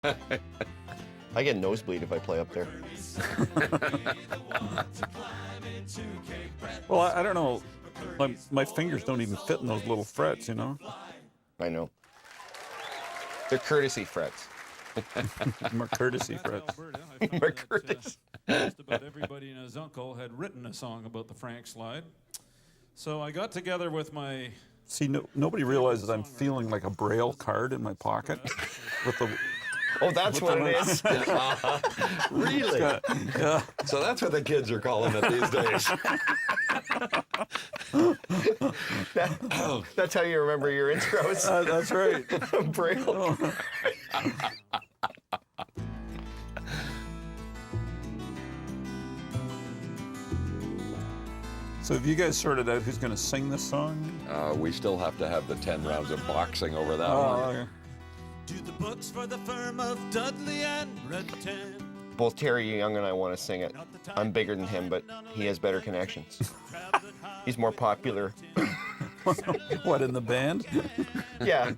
I get nosebleed if I play up there. Well, I don't know. My fingers don't even fit in those little frets, you know? I know. They're courtesy frets. More courtesy frets. More courtesy. Just about everybody and his uncle had written a song about the Frank slide. So I got together with my... See, nobody realizes I'm feeling like a Braille card in my pocket with the... Oh, that's what it is. Really? Yeah. So that's what the kids are calling it these days. That's how you remember your intros. That's right. Braille. So have you guys sorted out who's going to sing this song? We still have to have the 10 rounds of boxing over that one. Oh, Do the books for the firm of Dudley and Breton. Both Terry Young and I want to sing it. I'm bigger than him, but he has better connections. He's more popular. what, in the band? Yeah.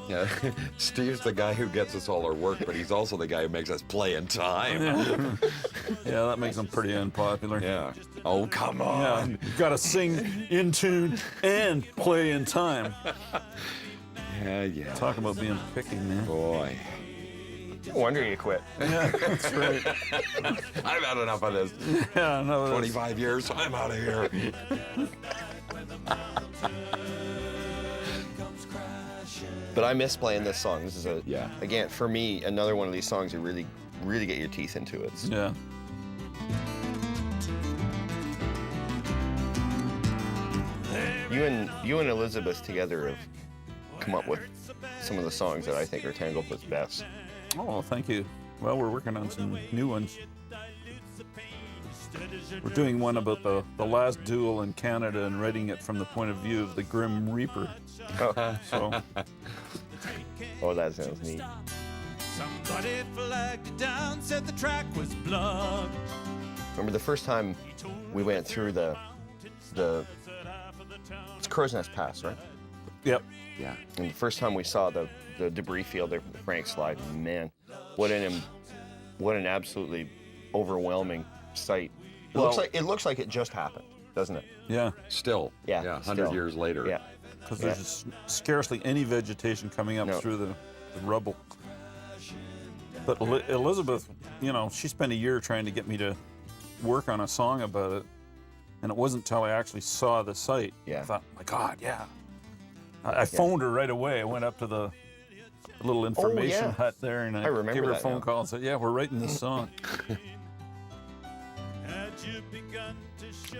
Yeah. Steve's the guy who gets us all our work, but he's also the guy who makes us play in time. Yeah, that makes him pretty unpopular. Yeah. Oh, come Yeah, on. you've got to sing in tune and play in time. Yeah. Talk about being picky, man. Boy. No wonder you quit. Yeah, that's right. I've had enough of this. Yeah, no, 25 years, I'm out of here. But I miss playing this song. This is again, for me, another one of these songs you really, really get your teeth into. It's Yeah. you and Elizabeth together have come up with some of the songs that I think are Tanglefoot's best. Oh, well, thank you. Well, we're working on some new ones. We're doing one about the last duel in Canada and writing it from the point of view of the Grim Reaper. So, Oh, that sounds neat. Somebody flagged it down, said the track was blood. Remember the first time we went through the it's Crow's Nest Pass, right? yep. Yeah. And the first time we saw the debris field there from the Frank slide, man, what an absolutely overwhelming sight. It looks like it just happened, doesn't it? Yeah, Still. Yeah, 100 still. years later. Yeah. because there's scarcely any vegetation coming up through the rubble. But Elizabeth, you know, she spent a year trying to get me to work on a song about it. And it wasn't until I actually saw the site. Yeah. I thought, my God, yeah. I phoned her right away. I went up to the little information hut there and I remember gave her a that phone now. call and said, yeah, we're writing this song.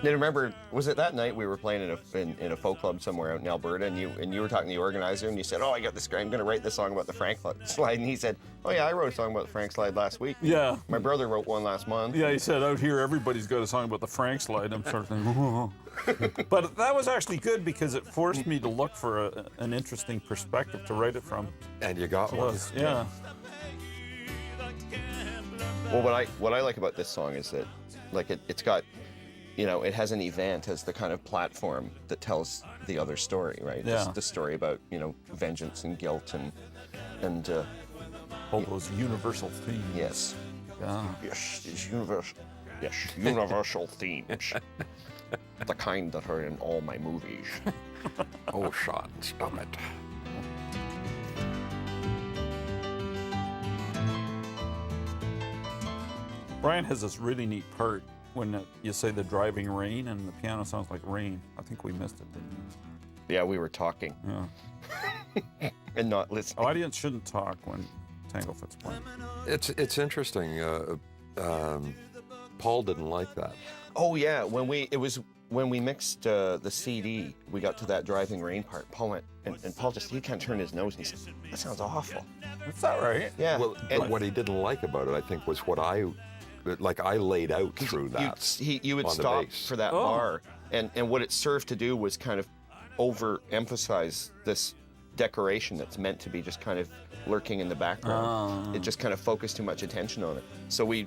Then remember, was it that night we were playing in a folk club somewhere out in Alberta, and you were talking to the organizer, and you said, "Oh, I got this guy. I'm going to write this song about the Frank slide," and he said, "Oh yeah, I wrote a song about the Frank slide last week. Yeah. My brother wrote one last month." Yeah, he said, out here, everybody's got a song about the Frank slide. I'm sort of thinking, whoa. But that was actually good because it forced me to look for an interesting perspective to write it from. And you got one. Yeah. Well, what I like about this song is that, like, it's got, you know, it has an event as the kind of platform that tells the other story, right? Yeah. The story about, you know, vengeance and guilt and All those universal themes. yes. Yeah. Yes, these universal themes. The kind that are in all my movies. Oh, Sean, stop it. Brian has this really neat part when you say the driving rain and the piano sounds like rain. I think we missed it, didn't Yeah, we were talking we? Yeah. and not listening. Audience shouldn't talk when Tanglefoot's playing. It's interesting. Paul didn't like that. Oh yeah, when we mixed the CD, we got to that driving rain part. Paul went, and Paul he kind of turned his nose and he said, "That sounds awful." Is that right? Yeah. Well, and but what he didn't like about it, I think, was what I laid out through that. you would on the stop bass. for that bar, and what it served to do was kind of overemphasize this decoration that's meant to be just kind of lurking in the background. It just kind of focused too much attention on it. So we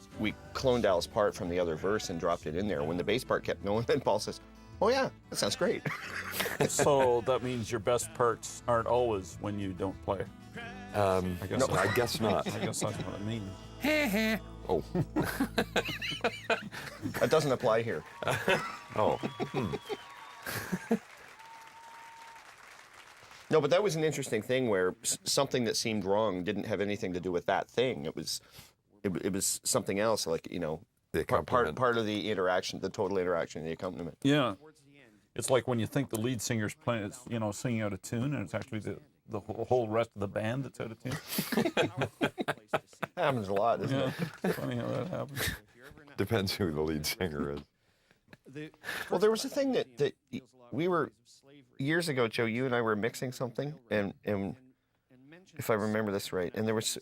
cloned Al's part from the other verse and dropped it in there. When the bass part kept going, then Paul says, Oh yeah, that sounds great. So that means your best parts aren't always when you don't play. I guess not. I guess that's what it means. Oh. That doesn't apply here. Oh. No, but that was an interesting thing where something that seemed wrong didn't have anything to do with that thing. It was something else, like, you know, The part accompaniment. of the interaction, the total interaction, the accompaniment. Yeah. It's like when you think the lead singer's playing, it's, you know, singing out of tune, and it's actually the whole rest of the band that's out of tune. Happens a lot, doesn't Yeah. it? It's funny how that happens. Depends who the lead singer is. Well, there was a thing that we were years ago, Joe. You and I were mixing something, and if I remember this right, and there was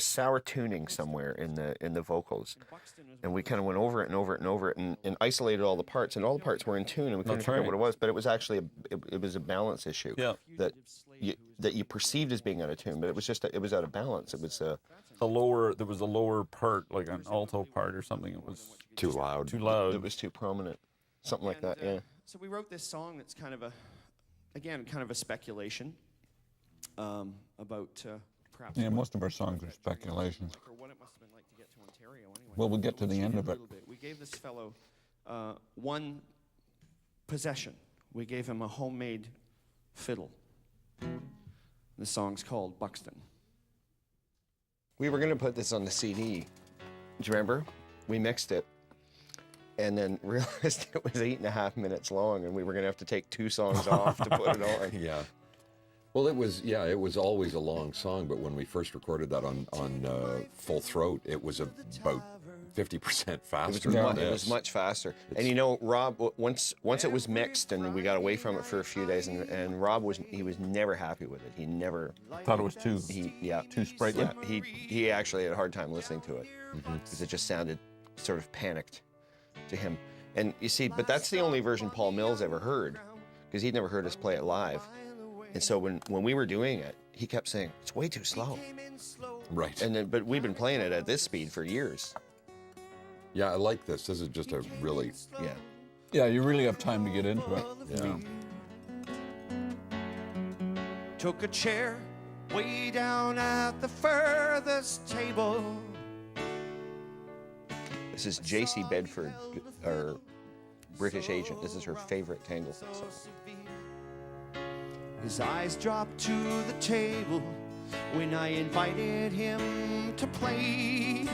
sour tuning somewhere in the vocals, and we kind of went over it and over it and over it, and isolated all the parts, and all the parts were in tune, and we couldn't That's figure out right. what it was, but it was actually it was a balance issue. Yeah. That you perceived as being out of tune, but it was just it was out of balance. It was There was a lower part, like an alto part or something. It was Too loud. too loud. it was too prominent, something like that. Yeah. So we wrote this song that's kind of a speculation about perhaps. Yeah, most of our songs are speculations. Or what it must have been like to get to Ontario anyway. Well, we'll get to the end of A it. little bit. We gave this fellow one possession. We gave him a homemade fiddle. The song's called Buxton. We were going to put this on the CD. Do you remember? We mixed it and then realized it was 8.5 minutes long, and we were going to have to take 2 songs off to put it on. Yeah. Well, it was always a long song, but when we first recorded that on Full Throat, it was about 50% faster than It this. was much faster. And you know, Rob, once it was mixed and we got away from it for a few days, and Rob was never happy with it. He never Thought it was too too sprightly. Yeah, he actually had a hard time listening to it because it just sounded sort of panicked to him. And you see, but that's the only version Paul Mills ever heard, because he'd never heard us play it live. And so when we were doing it, he kept saying it's way too slow. Right. And then, but we've been playing it at this speed for years. Yeah, I like this. This is just a really... Yeah. Yeah, you really have time to get into it. Yeah. Took a chair way down at the furthest table. This is J.C. Bedford, our British agent. This is her favorite Tanglefoot song. His eyes dropped to the table when I invited him to play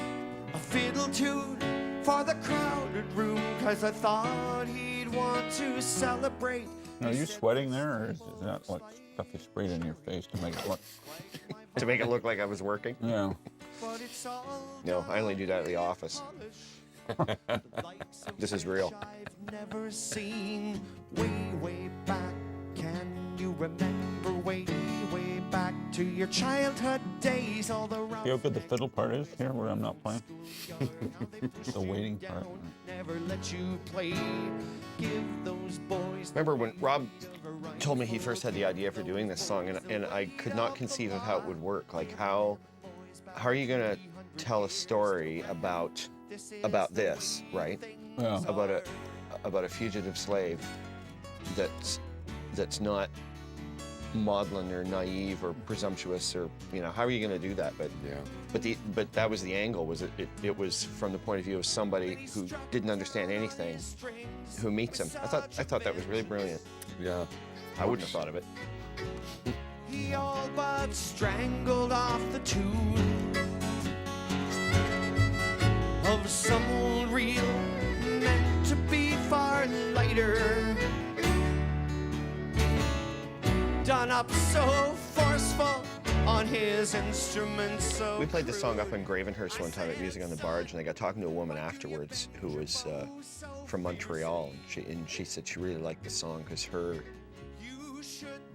a fiddle tune for the crowded room, 'cause I thought he'd want to celebrate. Now, are you sweating there, or is that like stuff you sprayed in your face to make it look? To make it look like I was working? Yeah. But it's all No, I only do that at the office. This is real. I've never seen. Way back, can you remember way back to your childhood days? All the See how good the fiddle part is here, where I'm not playing? The waiting part. Never let you play. Give those boys. Remember when Rob told me he first had the idea for doing this song, and I could not conceive of how it would work. Like, how are you going to tell a story about this, right? Yeah. About a fugitive slave that's not maudlin or naive or presumptuous, or, you know, how are you going to do that? But that was the angle. Was it was from the point of view of somebody who didn't understand anything, who meets him. I thought that was really brilliant. Yeah. I wouldn't have thought of it. He all but strangled off the tune of some old reel meant to be far lighter, done up so forceful on his instrument. So We played this song up in Gravenhurst one time at Music on the Barge, and I got talking to a woman afterwards who was from Montreal, and she said she really liked the song because her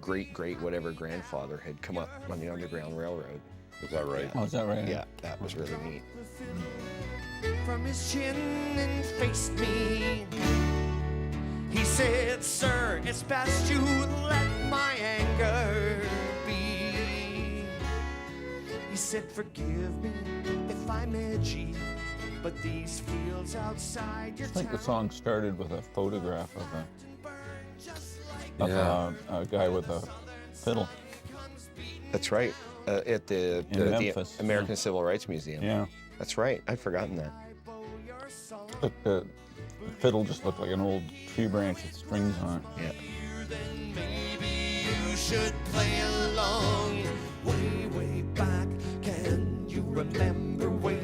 great whatever grandfather had come up on the Underground Railroad. Is that right? Oh, is that right? Yeah, that was really neat. from his chin and faced me. He said, "Sir, it's best you let my anger be." He said, "Forgive me if I'm edgy, but these fields outside your I think the town song started with a photograph of Yeah. a guy with a fiddle. That's right. At the In Memphis, American yeah. Civil Rights Museum. Yeah. That's right. I'd forgotten that. The fiddle just looked like an old tree branch with strings on it. Yeah. then maybe you should play along. Way, way back, can you remember way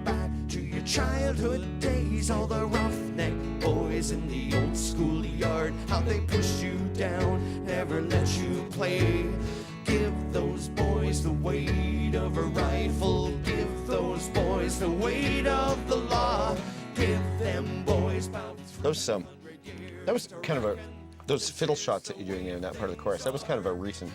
back to your childhood days? All the roughneck boys in the old schoolyard, how they pushed you down, never let you play. Give those boys the weight of a rifle, give those boys the weight of the law, give them boys about That was kind of a, those fiddle shots that you're doing there in that part of the chorus, that was kind of a recent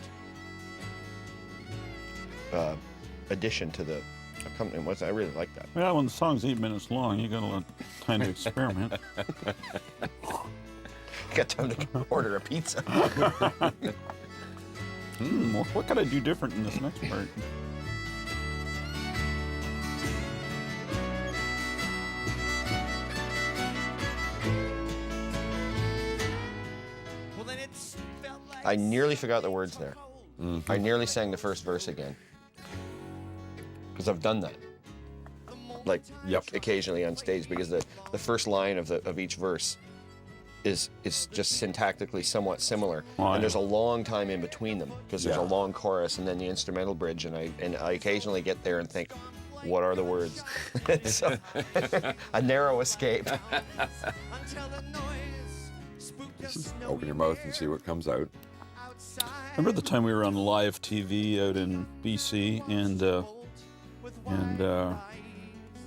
addition to the accompaniment. I really like that. Yeah, when the song's 8 minutes long, you got a lot of time to experiment. You got time to order a pizza. What could I do different in this next part? well, then it's felt like I nearly forgot the words there. I nearly sang the first verse again. Because I've done that. Like, occasionally on stage, because the first line of each verse is just syntactically somewhat similar. Oh, And there's yeah. a long time in between them, because there's a Yeah. long chorus and then the instrumental bridge, and I occasionally get there and think, what are the words? So, a narrow escape. until the noise spooked the snow Open your mouth and see what comes out. outside. Remember the time we were on live TV out in BC, and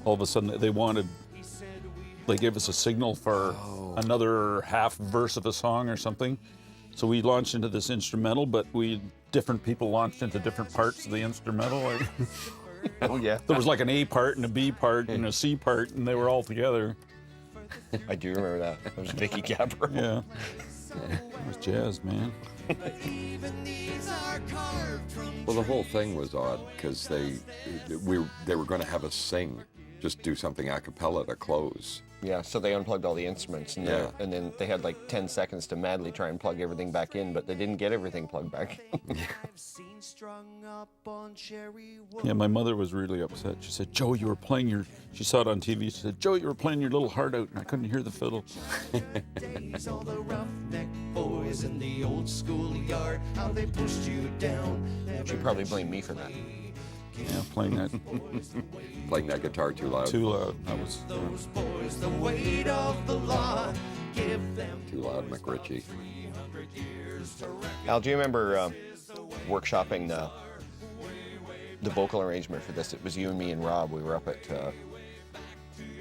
all of a sudden they gave us a signal for another half verse of a song or something. So we launched into this instrumental, but different people launched into different parts of the instrumental. Like, Oh, yeah. there was like an A part and a B part and a C part, and they were all together. I do remember that. It was Vicky Gabbro. Yeah. It was jazz, man. Even these are carved from Well, the whole thing was odd because they were going to have us sing, just do something a cappella to close. Yeah, so they unplugged all the instruments, and, Yeah. and then they had like 10 seconds to madly try and plug everything back in, but they didn't get everything plugged back in. I've seen strung up on cherry wood. Yeah, my mother was really upset. She said, Joe, you were playing she saw it on TV. She said, Joe, you were playing your little heart out, and I couldn't hear the fiddle. Days, all the roughneck boys in the old schoolyard, how they pushed you down. She probably blamed me for that. Yeah, playing that Playing that guitar too loud. too loud. That was, Those boys, the weight of the law, give them Too loud, McRitchie. Al, do you remember workshopping the vocal arrangement for this? It was you and me and Rob. We were up at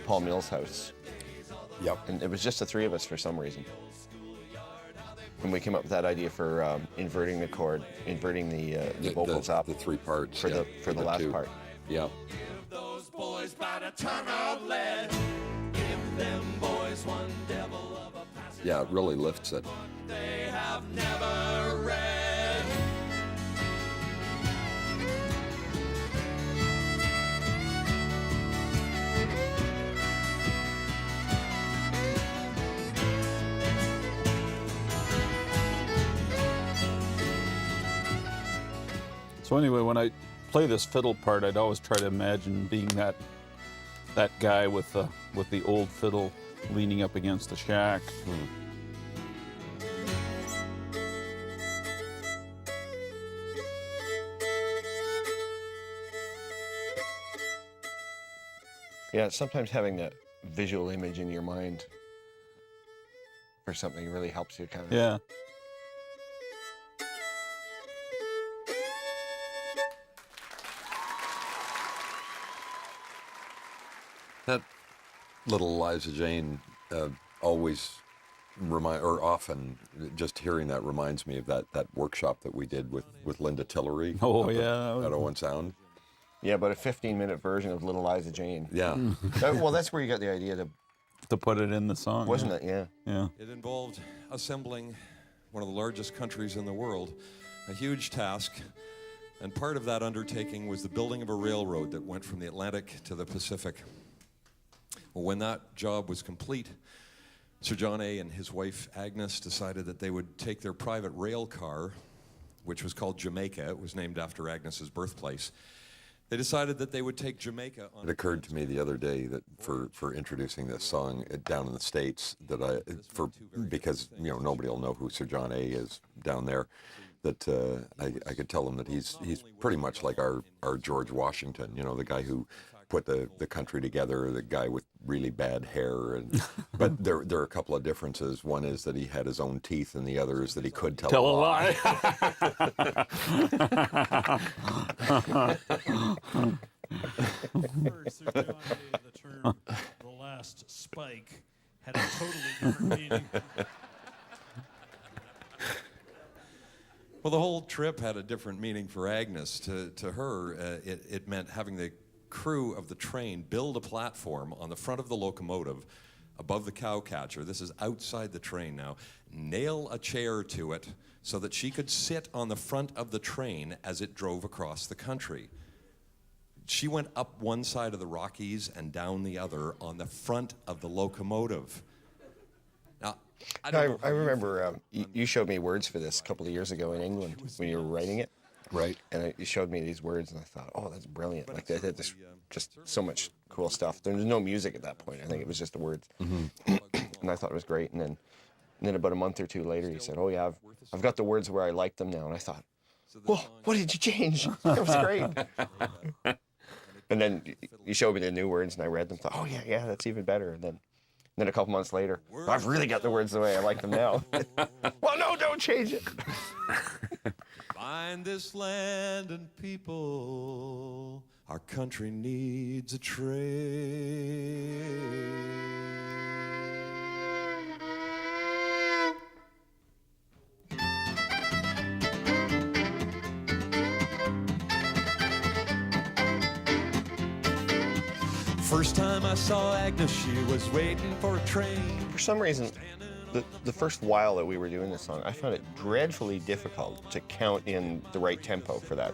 Paul Mills' house, Yep. and it was just the three of us for some reason. And we came up with that idea for inverting the chord, inverting the vocals up The three parts. for yeah, the last two. part. Yeah. those boys about a ton of lead. Give them boys one devil of a passage Yeah, it really lifts it. they have never read. So anyway, when I play this fiddle part, I'd always try to imagine being that guy with the old fiddle leaning up against the shack. Yeah, sometimes having that visual image in your mind for something really helps you kind of. Yeah. That little Eliza Jane always often just hearing that reminds me of that workshop that we did with Linda Tillery. Oh, up yeah. At Owen Sound. Yeah, but a 15-minute version of Little Liza Jane. Yeah. Well, that's where you got the idea To put it in the song. wasn't it? Yeah. Yeah. It involved assembling one of the largest countries in the world, a huge task, and part of that undertaking was the building of a railroad that went from the Atlantic to the Pacific. Well, when that job was complete, Sir John A. and his wife Agnes decided that they would take their private rail car, which was called Jamaica. It was named after Agnes's birthplace. They decided that they would take Jamaica on. It occurred to me the other day that for introducing this song down in the States, that because nobody will know who Sir John A. is down there, that I could tell them that he's pretty much like our George Washington, the guy who put the country together, the guy with really bad hair, but there are a couple of differences. One is that he had his own teeth, and the other is that he could tell a lie. Sir John A., the term "the last spike" had a totally different meaning. Well, the whole trip had a different meaning for Agnes. To her, it meant having the crew of the train build a platform on the front of the locomotive above the cow catcher. This is outside the train now. Nail a chair to it so that she could sit on the front of the train as it drove across the country. She went up one side of the Rockies and down the other on the front of the locomotive. Now, I remember you showed me words for this a couple of years ago in England when you were writing it. Right. And you showed me these words, and I thought, oh, that's brilliant. Like, they had this, just so much cool stuff. There was no music at that point. I think it was just the words. Mm-hmm. And I thought it was great. And then about a month or two later, he said, oh, yeah, I've got the words where I like them now. And I thought, whoa, what did you change? That was great. And then you showed me the new words, and I read them. Thought, oh, yeah, that's even better. And then a couple months later, I've really got the words the way I like them now. Well, no, don't change it. Find this land and people, our country needs a trade. First time I saw Agnes, she was waiting for a train. For some reason, the first while that we were doing this song, I found it dreadfully difficult to count in the right tempo for that.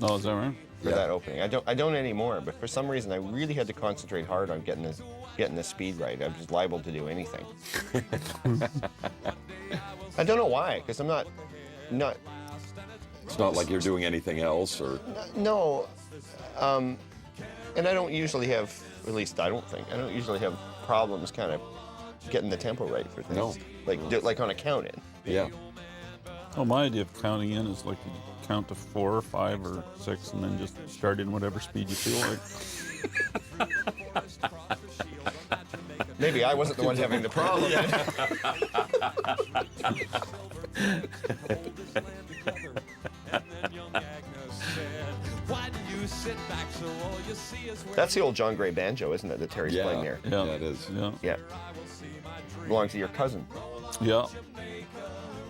Oh, is that right? For that opening. I don't anymore, but for some reason I really had to concentrate hard on getting the speed right. I was liable to do anything. I don't know why, because I'm not. It's not like you're doing anything else, or. No, and I don't usually have. At least I don't think I don't usually have problems kind of getting the tempo right for things. No. Like on a count in. Yeah. Oh, my idea of counting in is like you count to 4 or 5 or 6 and then just start in whatever speed you feel like. Maybe I wasn't the one having the problem. That's the old John Gray banjo, isn't it, that Terry's playing there? Yeah, it is. Yeah. Yeah. Belongs to your cousin. Yeah.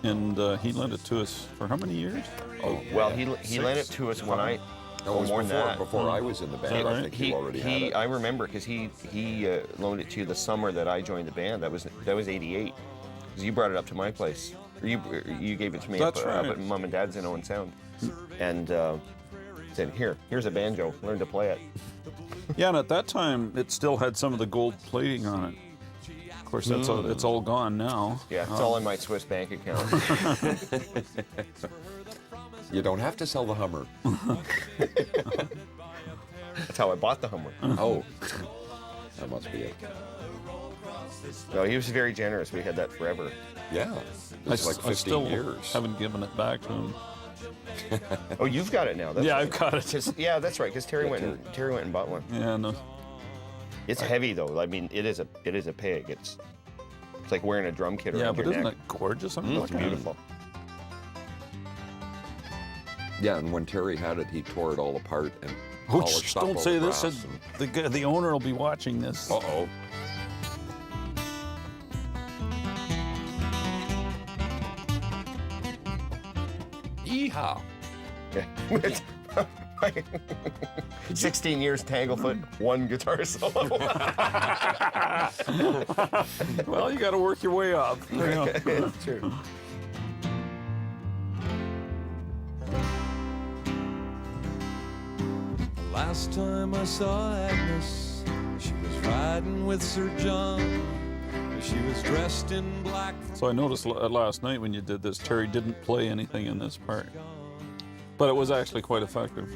And he lent it to us for how many years? Oh, well, he lent it to us when I. No, it was more than that. before I was in the band. right? I think you already had it. I remember because he loaned it to you the summer that I joined the band. That was '88. Because you brought it up to my place. Or you gave it to me up at Mom and Dad's in Owen Sound. And said, here's a banjo. Learn to play it. Yeah, and at that time, it still had some of the gold plating on it. Of course, it's all gone now. Yeah, it's all in my Swiss bank account. You don't have to sell the Hummer. That's how I bought the Hummer. Oh, that must be it. No, he was very generous. We had that forever. Yeah, it's like 15 I still years. haven't given it back to him. Oh, you've got it now. That's Yeah, right. I've got it. Yeah, that's right. Because Terry went and bought one. Yeah, no. It's heavy though. I mean, it is a pig. It's like wearing a drum kit Yeah, around but your isn't neck. it gorgeous? I mean, It's look at it. beautiful. Yeah, and when Terry had it, he tore it all apart and Oh, polished shh, up don't all say the this. brass The owner will be watching this. Uh-oh. Yeehaw. 16 years Tanglefoot, one guitar solo. Well, you got to work your way up. It's true. Last time I saw Agnes, She was riding with Sir John. She was dressed in black. So I noticed last night when you did this, Terry didn't play anything in this part. But it was actually quite effective.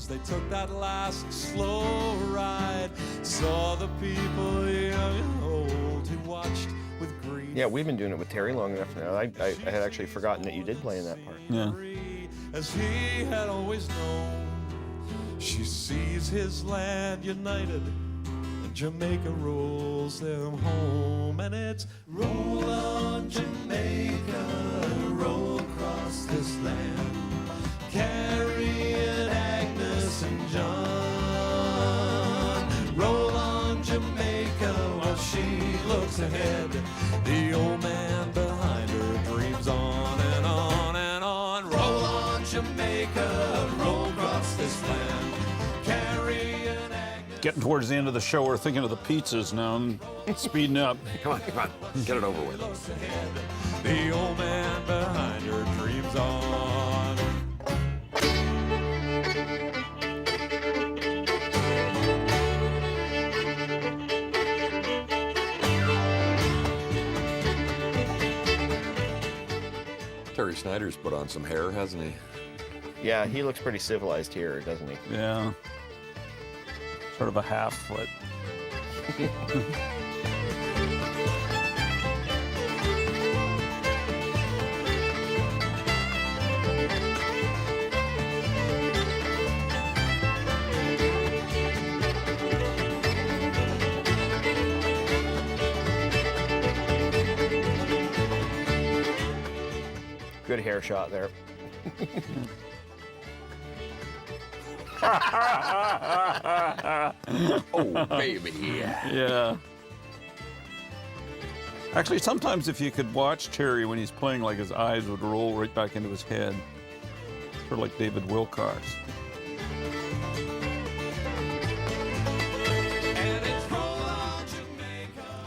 They took that last slow ride. Saw the people, young and old, who watched with grief. Yeah, we've been doing it with Terry long enough now. I had actually forgotten that you did play in that part. Yeah. As he had always known, she sees his land united, and Jamaica rolls them home. And it's roll on Jamaica, roll across this land, carrying Agnes and John. Roll on Jamaica while she looks ahead. The old man behind her dreams on and on and on. Roll on Jamaica, roll across this land, carrying Agnes. Getting towards the end of the show, we're thinking of the pizzas now and speeding up. Come on, get it over with. Ahead. The old man behind her dreams on. Terry Snyder's put on some hair, hasn't he? Yeah, he looks pretty civilized here, doesn't he? Yeah. Sort of a half foot. Good hair shot there. Oh, baby. Yeah. Actually, sometimes if you could watch Terry when he's playing, like his eyes would roll right back into his head. Sort of like David Wilcox.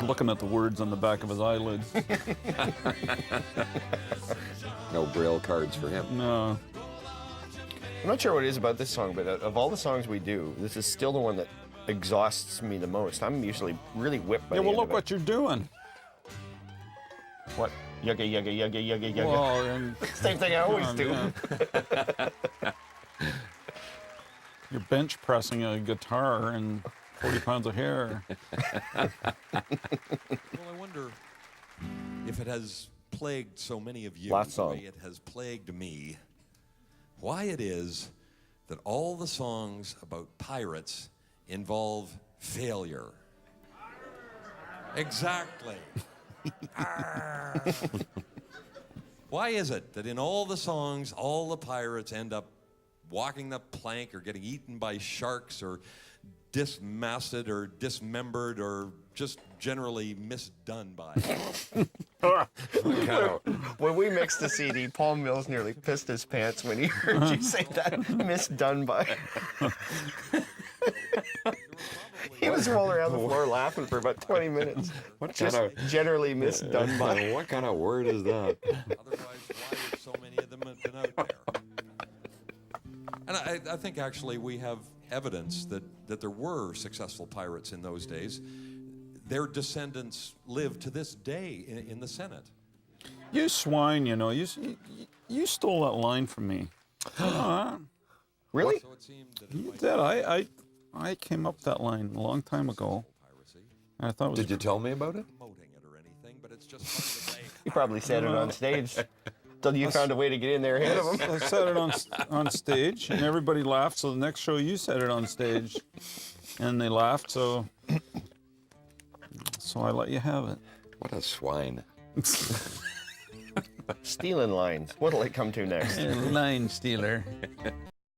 Looking at the words on the back of his eyelids. No Braille cards for him. No. I'm not sure what it is about this song, but of all the songs we do, this is still the one that exhausts me the most. I'm usually really whipped by Yeah, the well, end look of it. what you're doing. What? Yugga, yugga, yugga, yugga, yugga. Well, and Same thing I always do. yeah. You're bench pressing a guitar and 40 pounds of hair. Well, I wonder if it has plagued so many of you Last the way song. it has plagued me, why it is that all the songs about pirates involve failure. Exactly. Arr. Why is it that in all the songs, all the pirates end up walking the plank or getting eaten by sharks or dismasted or dismembered or just generally misdone by? When we mixed the CD, Paul Mills nearly pissed his pants when he heard you say that. Misdone by. He was rolling around the floor laughing for about 20 minutes. What Just kind of generally misdone by. what kind of word is that? Otherwise, why would so many of them have been out there? And I think actually we have evidence that there were successful pirates in those days. Their descendants live to this day in the Senate. You swine, you know. You stole that line from me. Really? So it seemed that You did. I came up with that line a long time ago. piracy, I thought it was Did you tell me about it? promoting it or anything, but it's just funny to say. He probably said it on stage. Till you found a way to get in there ahead of him. I said it on stage, and everybody laughed. So the next show, you said it on stage, and they laughed. So I let you have it. What a swine. Stealing lines. What'll it come to next? Line stealer.